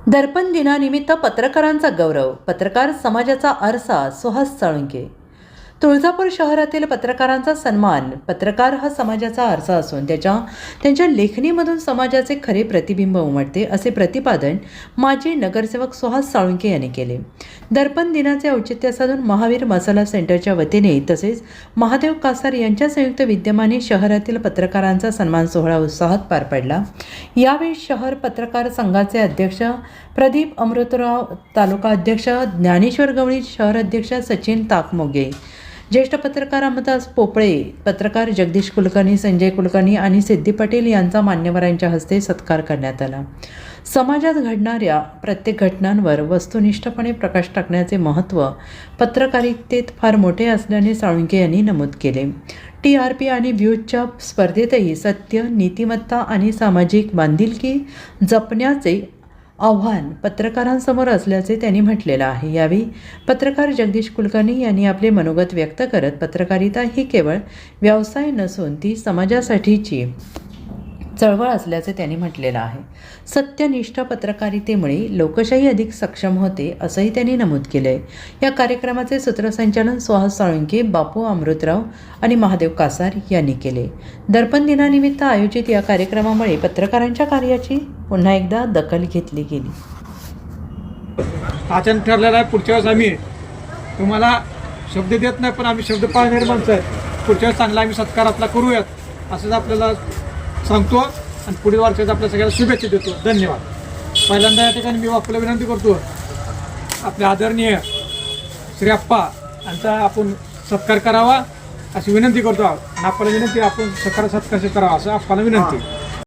दर्पण दिनानिमित्त पत्रकारांचा गौरव, पत्रकार समाजाचा आरसा. सुहास साळुंखे. तुळजापूर शहरातील पत्रकारांचा सन्मान. पत्रकार हा समाजाचा आरसा असून त्यांच्या लेखणीमधून समाजाचे खरे प्रतिबिंब उमटते, असे प्रतिपादन माजी नगरसेवक सुहास साळुंखे यांनी केले. दर्पण दिनाचे औचित्य साधून महावीर मसाला सेंटरच्या वतीने तसेच महादेव कासार यांच्या संयुक्त विद्यमाने शहरातील पत्रकारांचा सन्मान सोहळा उत्साहात पार पडला. यावेळी शहर पत्रकार संघाचे अध्यक्ष प्रदीप अमृतराव, तालुका अध्यक्ष ज्ञानेश्वर गवळी, शहर अध्यक्ष सचिन ताकमोगे, ज्येष्ठ पत्रकार अमरदास पोपळे, पत्रकार जगदीश कुलकर्णी, संजय कुलकर्णी आणि सिद्धी पटेल यांचा मान्यवरांच्या हस्ते सत्कार करण्यात आला. समाजात घडणाऱ्या प्रत्येक घटनांवर वस्तुनिष्ठपणे प्रकाश टाकण्याचे महत्त्व पत्रकारितेत फार मोठे असल्याने साळुंखे यांनी नमूद केले. TRP आणि व्ह्यूजच्या स्पर्धेतही सत्य, नीतिमत्ता आणि सामाजिक बांधिलकी जपण्याचे आव्हान पत्रकारांसमोर असल्याचे त्यांनी म्हटलेलं आहे. यावेळी पत्रकार जगदीश कुलकर्णी यांनी आपले मनोगत व्यक्त करत पत्रकारिता ही केवळ व्यवसाय नसून ती समाजासाठीची चळवळ असल्याचे त्यांनी म्हटलेलं आहे. सत्यनिष्ठ पत्रकारितेमुळे लोकशाही अधिक सक्षम होते, असंही त्यांनी नमूद केलं आहे. या कार्यक्रमाचे सूत्रसंचालन सुहास साळुंखे, बापू अमृतराव आणि महादेव कासार यांनी केले. दर्पण दिनानिमित्त आयोजित या कार्यक्रमामुळे पत्रकारांच्या कार्याची पुन्हा एकदा दखल घेतली गेली. अचानक ठरलेलं आहे, पुढच्या वेळेस आम्ही तुम्हाला शब्द देत नाही, पण आम्ही शब्द पाळणारे माणसं आहेत. पुढच्या वेळेस चांगला आम्ही सत्कार आपला करूयात असंच आपल्याला सांगतो आणि पुढील वर्षात आपल्या सगळ्याला शुभेच्छा देतो. धन्यवाद. पहिल्यांदा या ठिकाणी मी बापूला विनंती करतो, आपले आदरणीय श्री आप्पा यांचा आपण सत्कार करावा अशी विनंती करतो. आणि आपल्याला विनंती, आपण सत्कार करावा असं आपल्याला विनंती.